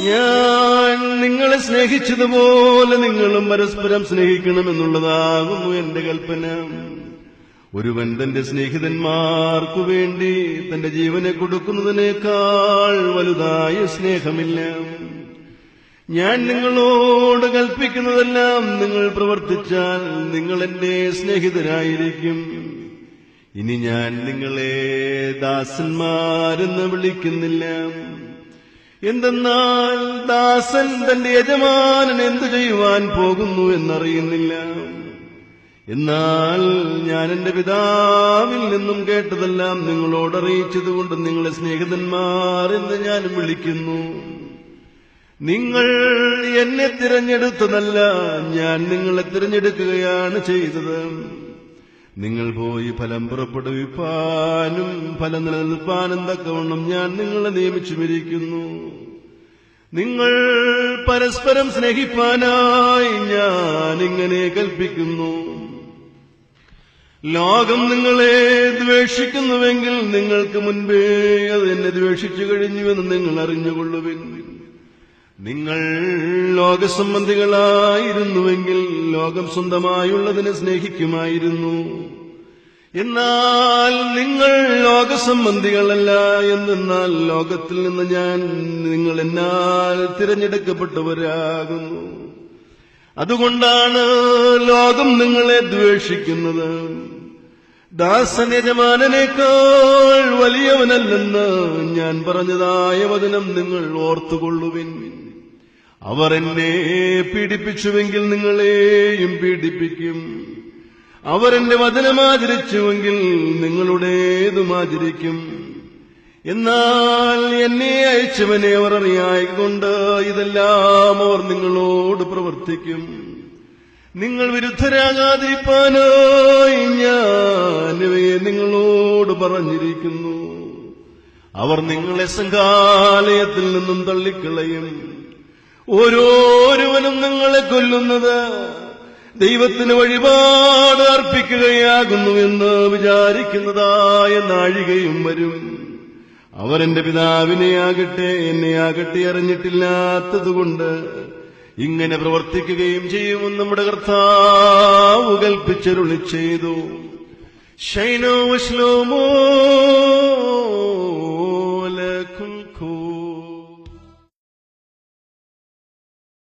ഞാൻ നിങ്ങളെ സ്നേഹിച്ചതുപോലെ നിങ്ങളും പരസ്പരം സ്നേഹിക്കണമെന്നുള്ളതാകുന്നു എന്റെ കൽപ്പന. ഒരുവൻ തന്റെ സ്നേഹിതന്മാർക്കു വേണ്ടി തന്റെ ജീവനെ കൊടുക്കുന്നതിനേക്കാൾ വലുതായ സ്നേഹമില്ല. ഞാൻ നിങ്ങളോട് കൽപ്പിക്കുന്നതെല്ലാം നിങ്ങൾ പ്രവർത്തിച്ചാൽ നിങ്ങൾ എന്റെ സ്നേഹിതരായിരിക്കും. ഇനി ഞാൻ നിങ്ങളെ ദാസന്മാരെന്ന് വിളിക്കുന്നില്ല. എന്തെന്നാൽ ദാസൻ തന്റെ യജമാനൻ എന്തു ചെയ്യുവാൻ പോകുന്നു എന്നറിയുന്നില്ല. എന്നാൽ ഞാൻ എന്റെ പിതാവിൽ നിന്നും കേട്ടതെല്ലാം നിങ്ങളോട് അറിയിച്ചതുകൊണ്ട് നിങ്ങളെ സ്നേഹിതന്മാർ എന്ന് ഞാൻ വിളിക്കുന്നു. നിങ്ങൾ എന്നെ തിരഞ്ഞെടുത്തതല്ല, ഞാൻ നിങ്ങളെ തിരഞ്ഞെടുക്കുകയാണ് ചെയ്തത്. നിങ്ങൾ പോയി ഫലം പുറപ്പെടുവിപ്പാനും ഫലം നിലനിൽപ്പാനും തക്കവണ്ണം ഞാൻ നിങ്ങളെ നിയമിച്ചുമിരിക്കുന്നു. നിങ്ങൾ പരസ്പരം സ്നേഹിപ്പാനായി ഞാൻ ഇങ്ങനെ കൽപ്പിക്കുന്നു. ലോകം നിങ്ങളെ ദ്വേഷിക്കുന്നുവെങ്കിൽ നിങ്ങൾക്ക് മുൻപേ അത് എന്നെ ദ്വേഷിച്ചു കഴിഞ്ഞുവെന്ന് നിങ്ങൾ അറിഞ്ഞുകൊള്ളുവിൻ. നിങ്ങൾ ലോകസംബന്ധികളായിരുന്നുവെങ്കിൽ ലോകം സ്വന്തമായുള്ളതിനെ സ്നേഹിക്കുമായിരുന്നു. എന്നാൽ നിങ്ങൾ ലോകസംബന്ധികളല്ല. എന്നാൽ ലോകത്തിൽ നിന്ന് ഞാൻ നിങ്ങൾ എന്നാൽ തിരഞ്ഞെടുക്കപ്പെട്ടവരാകുന്നു. അതുകൊണ്ടാണ് ലോകം നിങ്ങളെ ദ്വേഷിക്കുന്നത്. ദാസൻ യജമാനനേക്കാൾ വലിയവനല്ലെന്ന് ഞാൻ പറഞ്ഞതായ വചനം നിങ്ങൾ ഓർത്തുകൊള്ളുവിൻ. അവർ എന്നെ പീഡിപ്പിച്ചുവെങ്കിൽ നിങ്ങളെയും പീഡിപ്പിക്കും. അവരെന്റെ വചനമാചരിച്ചുവെങ്കിൽ നിങ്ങളുടേതും ആചരിക്കും. എന്നാൽ എന്നെ അയച്ചവനെ അവർ അറിയായിക്കൊണ്ട് ഇതെല്ലാം അവർ നിങ്ങളോട് പ്രവർത്തിക്കും. നിങ്ങൾ വിരുദ്ധരാകാതിരിപ്പാനായി ഞാൻ ഇവയെ നിങ്ങളോട് പറഞ്ഞിരിക്കുന്നു. അവർ നിങ്ങളെ സംഘാലയത്തിൽ നിന്നും തള്ളിക്കളയും. ഓരോരുവനും നിങ്ങളെ കൊല്ലുന്നത് ദൈവത്തിന് വഴിപാട് അർപ്പിക്കുകയാകുന്നുവെന്ന് വിചാരിക്കുന്നതായ നാഴികയും വരും. അവരെന്റെ പിതാവിനെയാകട്ടെ എന്നെയാകട്ടെ അറിഞ്ഞിട്ടില്ലാത്തതുകൊണ്ട് ഇങ്ങനെ പ്രവർത്തിക്കുകയും ചെയ്യുമെന്ന് നമ്മുടെ കർത്താവ് കൽപ്പിച്ചരുളി ചെയ്തു. ശൈനോ ശ്ലോമോ